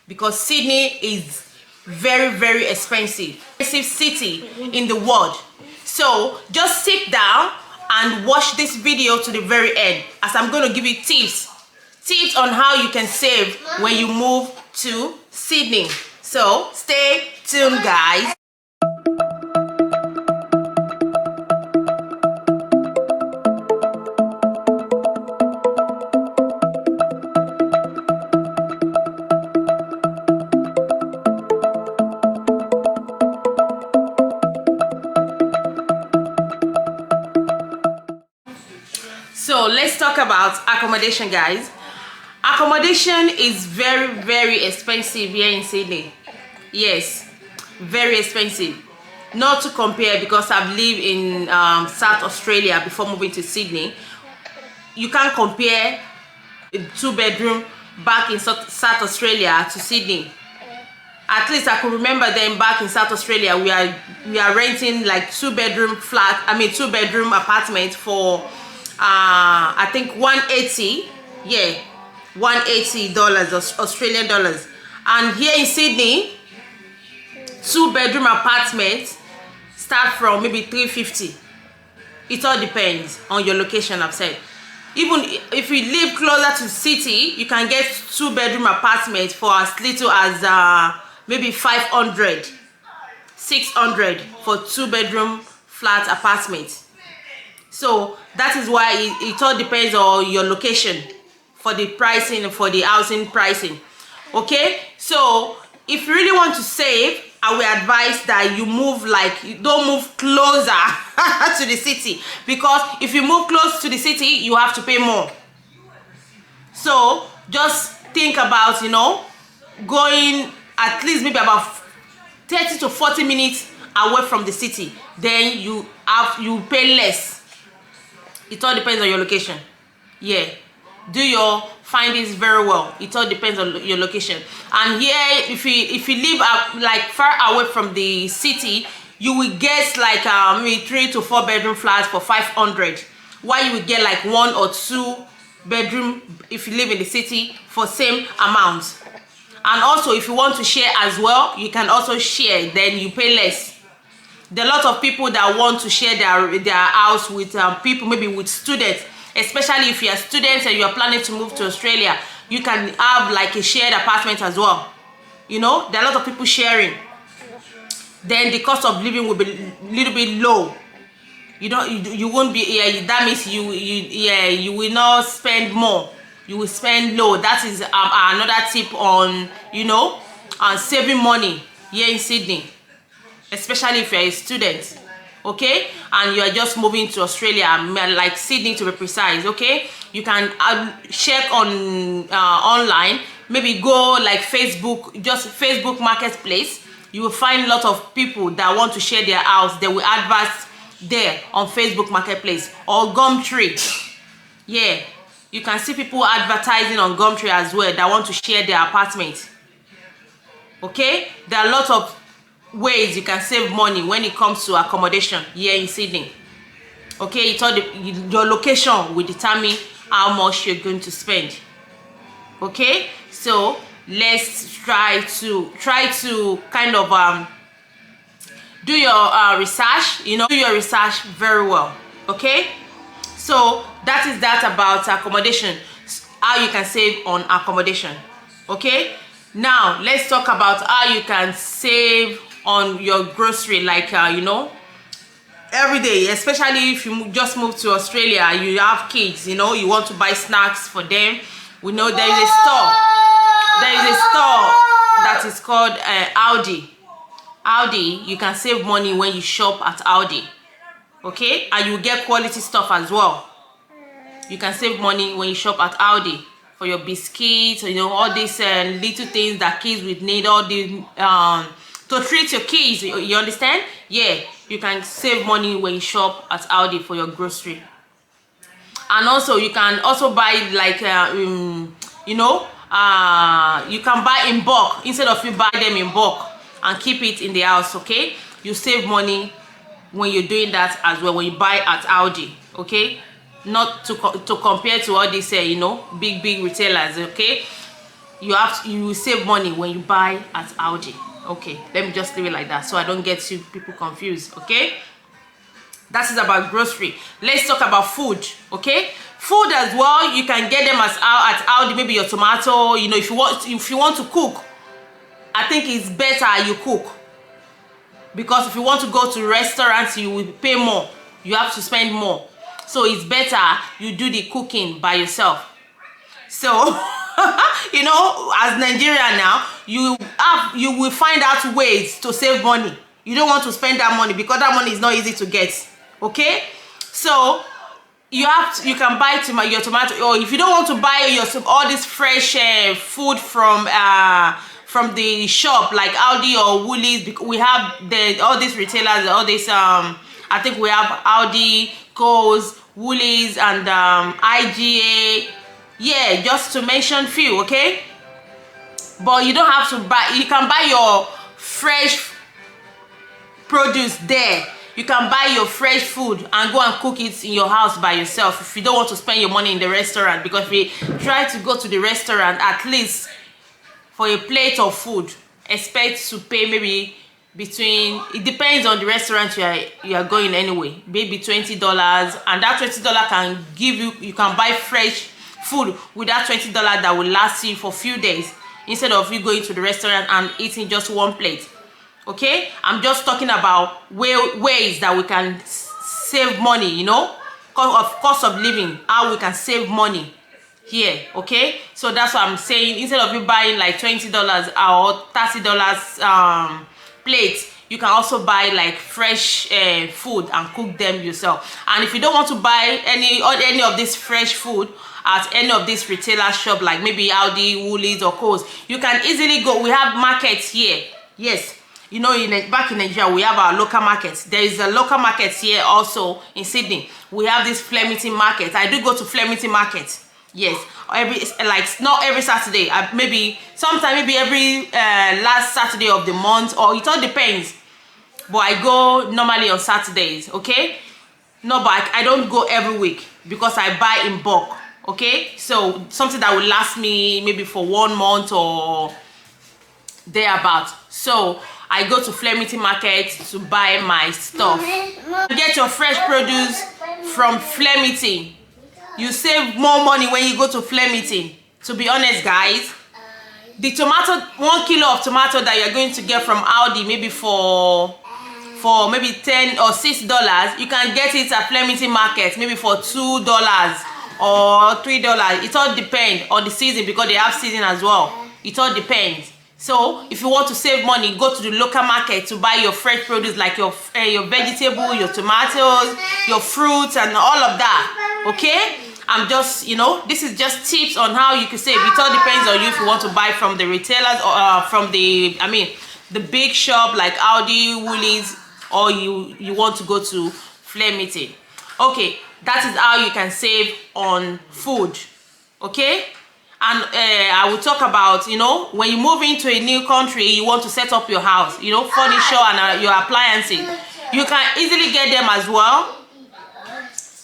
because Sydney is very expensive city in the world. So just sit down and watch this video to the very end, as I'm going to give you tips on how you can save when you move to Sydney. So stay tuned, guys. So let's talk about accommodation, guys. Accommodation is very expensive here in Sydney. Yes, very expensive. Not to compare, because I've lived in South Australia before moving to Sydney. You can't compare a 2-bedroom back in South Australia to Sydney. At least I could remember then back in South Australia we are renting like 2-bedroom flat, 2-bedroom apartment for I think 180, yeah, $180 Australian dollars. And here in Sydney, 2-bedroom apartments start from maybe 350. It all depends on your location. I've said, even if you live closer to the city, you can get 2-bedroom apartments for as little as maybe 500, 600 for 2-bedroom flat apartments. So that is why it all depends on your location for the pricing, for the housing pricing. Okay, so if you really want to save, I will advise that you don't move closer to the city, because if you move close to the city, you have to pay more. So just think about, going at least maybe about 30 to 40 minutes away from the city. Then you pay less. It all depends on your location. Yeah, do your findings very well. It all depends on your location. And here, if you live like far away from the city, you will get like maybe 3 to 4 bedroom flats for 500, while you will get like 1 or 2 bedroom if you live in the city for same amount. And also, if you want to share as well, you can also share, then you pay less. There are a lot of people that want to share their house with people, maybe with students, especially if you are students and you are planning to move to Australia. You can have like a shared apartment as well. There are a lot of people sharing. Then the cost of living will be a little bit low. You won't be, yeah, that means you will not spend more. You will spend low. That is another tip on on saving money here in Sydney, especially if you're a student, okay, and you are just moving to Australia, like Sydney to be precise. Okay, you can check on online, maybe go like Facebook, just Facebook Marketplace. You will find a lot of people that want to share their house. They will advertise there on Facebook Marketplace or Gumtree. Yeah, you can see people advertising on Gumtree as well that want to share their apartment. Okay, there are a lot of ways you can save money when it comes to accommodation here in Sydney. Okay, it's all your location will determine how much you're going to spend. Okay, so let's try to kind of do your research. Do your research very well. Okay, so that is that about accommodation, how you can save on accommodation. Okay, now let's talk about how you can save on your grocery, like every day, especially if you just moved to Australia, you have kids, you want to buy snacks for them. We know there is a store that is called Aldi. You can save money when you shop at Aldi. Okay, and you get quality stuff as well. You can save money when you shop at Aldi for your biscuits, all these little things that kids would need, all these to treat your kids. You understand? Yeah, you can save money when you shop at Aldi for your grocery. And also you can also buy like you can buy in bulk instead of you buy them in bulk and keep it in the house. Okay, you save money when you're doing that as well, when you buy at Aldi. Okay, not to compare to all these big retailers. Okay, you will save money when you buy at Aldi. Okay, let me just leave it like that so I don't get you people confused. Okay, that is about grocery. Let's talk about food. Okay, food as well, you can get them at Aldi. Maybe your tomato, you know, if you want to cook, I think it's better you cook, because if you want to go to restaurants, you will pay more, you have to spend more. So it's better you do the cooking by yourself. So you know, as Nigeria now, you will find out ways to save money. You don't want to spend that money because that money is not easy to get. Okay, so you can buy your tomato, or if you don't want to buy all this fresh food from the shop like Aldi or Woolies, we have all these retailers, all this I think we have Aldi, Coles, Woolies, and IGA. Yeah, just to mention few. Okay, but you don't have to buy. You can buy your fresh produce there. You can buy your fresh food and go and cook it in your house by yourself if you don't want to spend your money in the restaurant. Because if you try to go to the restaurant, at least for a plate of food, expect to pay maybe between, it depends on the restaurant you are going anyway, maybe $20, and that $20 can give you can buy fresh food with that $20 that will last you for a few days, instead of you going to the restaurant and eating just one plate. Okay, I'm just talking about ways that we can save money, you know, cost of living, how we can save money here. Okay, so that's what I'm saying. Instead of you buying like $20 or $30 plates, you can also buy like fresh food and cook them yourself. And if you don't want to buy any of this fresh food at any of these retailer shop, like maybe Aldi, Woolies, or Coles, you can easily go. We have markets here. Yes, you know, back in Nigeria, we have our local markets. There is a local market here also in Sydney. We have this Flemington market. I do go to Flemington market. Yes, not every Saturday. Maybe every last Saturday of the month, or it all depends. But I go normally on Saturdays. Okay, no, but I don't go every week because I buy in bulk. Okay, so something that will last me maybe for 1 month or thereabout. So I go to Flemington market to buy my stuff. Get your fresh produce from Flemington. You save more money when you go to Flemington. To be honest, guys, the tomato, 1 kilo of tomato that you're going to get from Aldi, maybe for maybe $10 or $6, you can get it at Flemington market maybe for $2 or $3. It all depends on the season, because they have season as well. It all depends. So if you want to save money, go to the local market to buy your fresh produce, like your vegetable, your tomatoes, your fruits, and all of that. Okay, I'm just, you know, this is just tips on how you can save. It all depends on you if you want to buy from the retailers or from the big shop like Aldi, Woolies, or you want to go to Flemington. Okay, that is how you can save on food. Okay, and I will talk about, you know, when you move into a new country, you want to set up your house, you know, furniture and your appliances. You can easily get them as well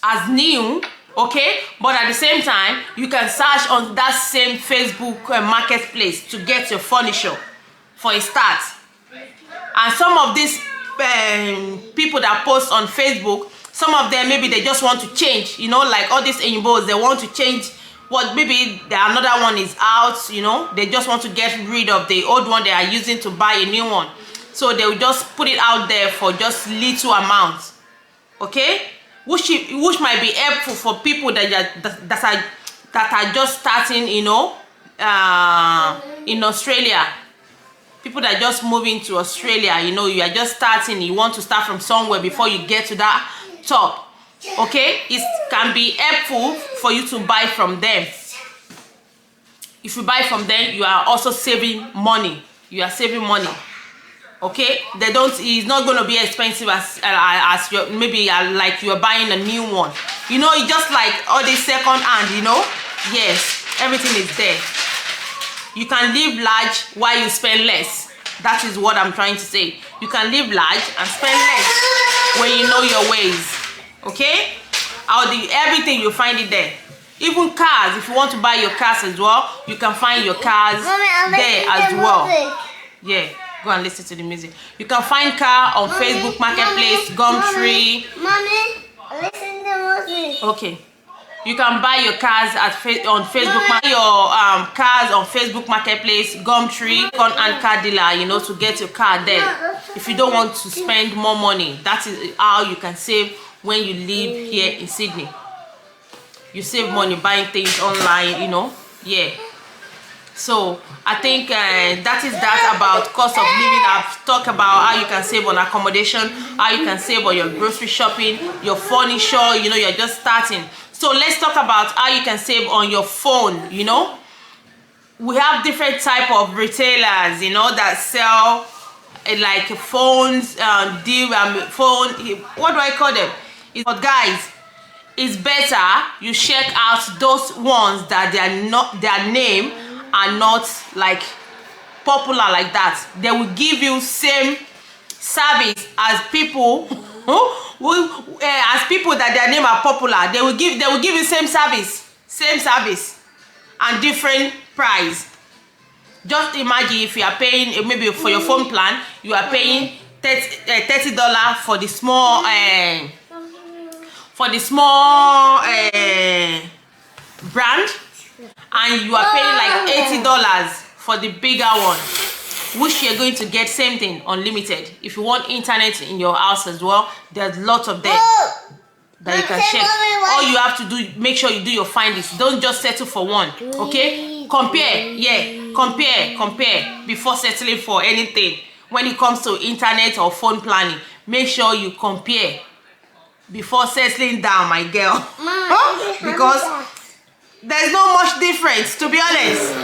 as new. Okay, but at the same time, you can search on that same Facebook marketplace to get your furniture for a start. And some of these people that post on Facebook, some of them maybe they just want to change, you know, like all these Enyibos, they want to change what maybe another one is out, you know, they just want to get rid of the old one they are using to buy a new one. So they will just put it out there for just little amounts. Okay, which might be helpful for people that are just starting, you know, in Australia. People that just moving to Australia, you know, you are just starting, you want to start from somewhere before you get to that top. Okay, it can be helpful for you to buy from them. If you buy from them, you are also saving money. You are saving money. Okay, it's not going to be expensive as maybe like you're buying a new one. You know, it's just like all this second hand, you know. Yes, everything is there. You can live large while you spend less. That is what I'm trying to say. You can live large and spend less when you know your ways. Okay, everything you find it there. Even cars, if you want to buy your cars as well, you can find your cars there as well. Yeah, go and listen to the music. You can find car on Facebook Marketplace, Gumtree. Mommy, listen to music. Okay. You can buy your cars on Facebook, your cars on Facebook Marketplace, Gumtree, and car dealer, you know, to get your car there. If you don't want to spend more money, that is how you can save when you live here in Sydney. You save money buying things online, you know. Yeah. So I think that is that about cost of living. I've talked about how you can save on accommodation, how you can save on your grocery shopping, your furniture, you know, you're just starting. So let's talk about how you can save on your phone, you know. We have different type of retailers, you know, that sell like phones, phone, what do I call them? But guys, it's better you check out those ones that their name are not like popular like that. They will give you same service as people as people that their name are popular. They will give you same service and different price. Just imagine if you are paying maybe for your phone plan, you are paying $30 for the small brand, and you are paying like $80 for the bigger one, which you're going to get same thing, unlimited. If you want internet in your house as well, there's lots of them that you can check. All you have to do, make sure you do your findings. Don't just settle for one, okay? Compare, yeah, compare before settling for anything. When it comes to internet or phone planning, make sure you compare before settling down, my girl. Because there's no much difference, to be honest.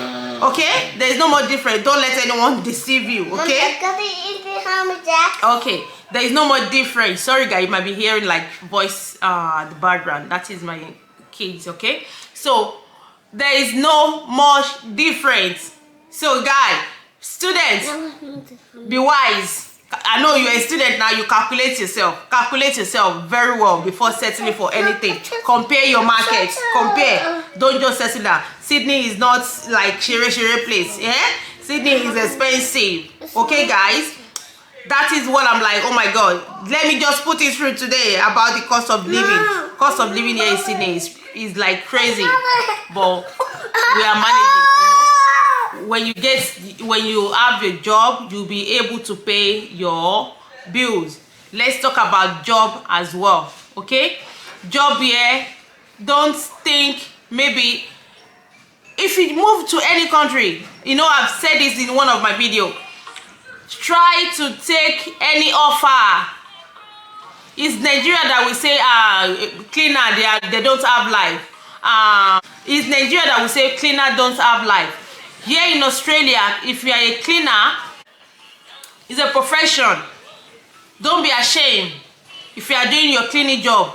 Okay, there's no more difference. Don't let anyone deceive you, okay? Okay, there is no more difference. Sorry guys, you might be hearing like voice the background. That is my kids, okay? So there is no much difference. So guys, students, be wise. I know you're a student now, you calculate yourself very well before settling for anything. Compare your markets, compare. Don't just settle down. Sydney is not like shere place, yeah? Sydney is expensive, okay guys? That is what I'm like, oh my god, let me just put it through today about the cost of living. Cost of living here in Sydney is like crazy, but we are managing, you know? When you have a job, you'll be able to pay your bills. Let's talk about job as well, okay? Job here, don't think maybe if you move to any country, you know, I've said this in one of my videos, try to take any offer. It's Nigeria that we say cleaner, they don't have life. It's Nigeria that we say cleaner don't have life. Here in Australia, if you are a cleaner, it's a profession. Don't be ashamed if you are doing your cleaning job.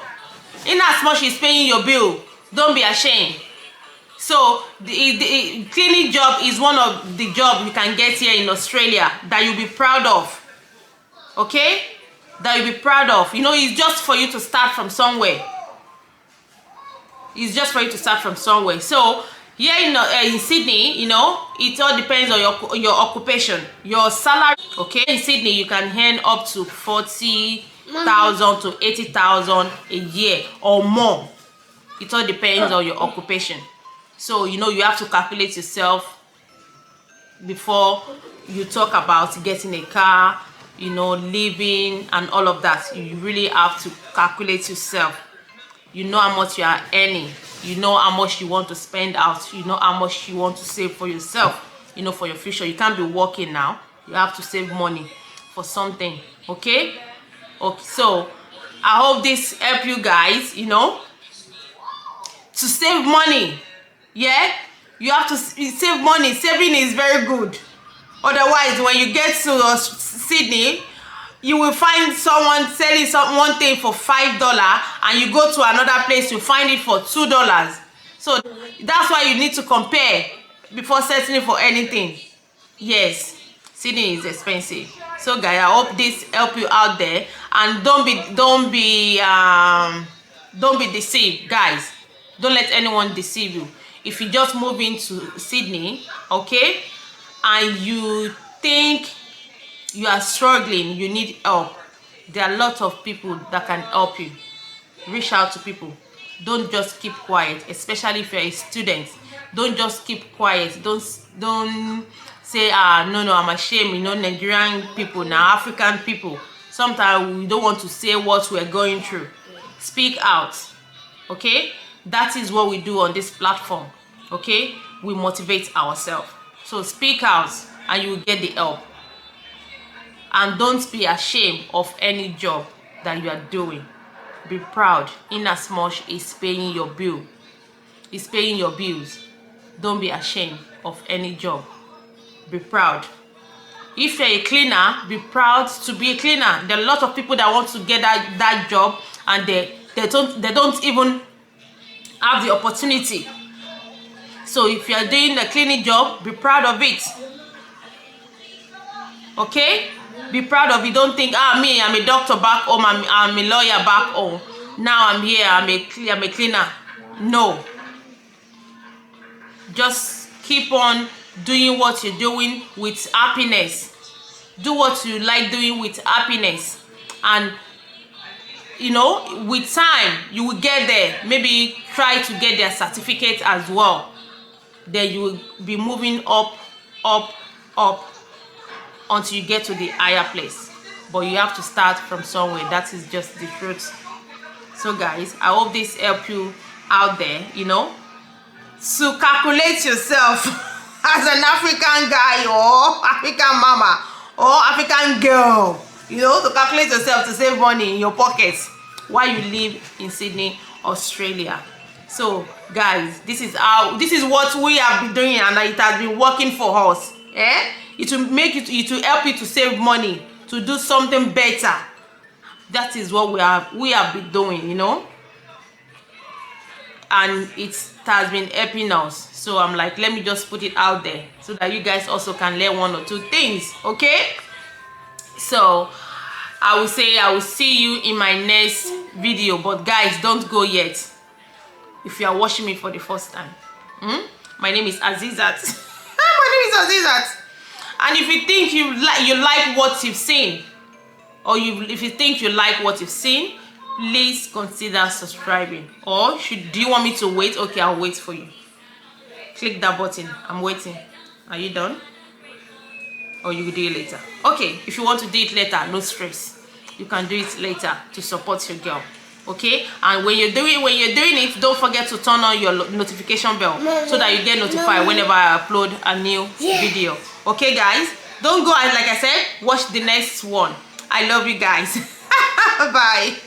In as much as paying your bill, don't be ashamed. So the cleaning job is one of the jobs you can get here in Australia that you'll be proud of. Okay? That you'll be proud of. You know, it's just for you to start from somewhere. It's just for you to start from somewhere. So here in Sydney, you know, it all depends on your occupation, your salary. Okay, in Sydney you can earn up to 40,000 to 80,000 a year or more. It all depends on your occupation. So you know, you have to calculate yourself before you talk about getting a car, you know, living and all of that. You really have to calculate yourself. You know how much you are earning. You know how much you want to spend out. You know how much you want to save for yourself, you know, for your future. You can't be working now. You have to save money for something, okay? Okay, so I hope this help you guys, you know, to save money. Yeah, you have to save money. Saving is very good. Otherwise, when you get to Sydney, you will find someone selling one thing for $5, and you go to another place, you find it for $2. So that's why you need to compare before settling for anything. Yes, Sydney is expensive. So guys, I hope this help you out there, and don't be deceived, guys. Don't let anyone deceive you. If you just move into Sydney, okay, and you think you are struggling, you need help, there are a lot of people that can help you. Reach out to people. Don't just keep quiet, especially if you're a student. Don't just keep quiet. Don't say, no, I'm ashamed. You know, Nigerian people now, African people, sometimes we don't want to say what we're going through. Speak out. Okay, that is what we do on this platform. Okay, we motivate ourselves. So speak out and you will get the help. And don't be ashamed of any job that you are doing. Be proud, in as much it's paying your bill. It's paying your bills. Don't be ashamed of any job. Be proud. If you're a cleaner, be proud to be a cleaner. There are a lot of people that want to get that job, and they don't even have the opportunity. So if you're doing a cleaning job, be proud of it. Okay, be proud of it. Don't think, me, I'm a doctor back home, I'm a lawyer back home, now I'm here, I'm a cleaner. No, just keep on doing what you're doing with happiness. Do what you like doing with happiness, and you know, with time you will get there. Maybe try to get their certificate as well. Then you will be moving up until you get to the higher place. But you have to start from somewhere. That is just the truth. So guys, I hope this help you out there, you know, to calculate yourself as an African guy or African mama or African girl, you know, to calculate yourself to save money in your pockets while you live in Sydney, Australia. So guys, this is what we have been doing, and it has been working for us. It will make it will help you to save money, to do something better. That is what we have been doing, you know, and it has been helping us. So I'm like, let me just put it out there so that you guys also can learn one or two things. Okay, so I will see you in my next video. But guys, don't go yet. If you are watching me for the first time, my name is Azeezat. My name is Azeezat. And if you think you like what you've seen, or if you think you like what you've seen, please consider subscribing. Or do you want me to wait? Okay, I'll wait for you. Click that button. I'm waiting. Are you done? Or you will do it later? Okay, if you want to do it later, no stress. You can do it later to support your girl. Okay, and when you're doing it, don't forget to turn on your notification bell so that you get notified whenever I upload a new video. Okay guys, don't go, like I said, watch the next one. I love you guys. Bye.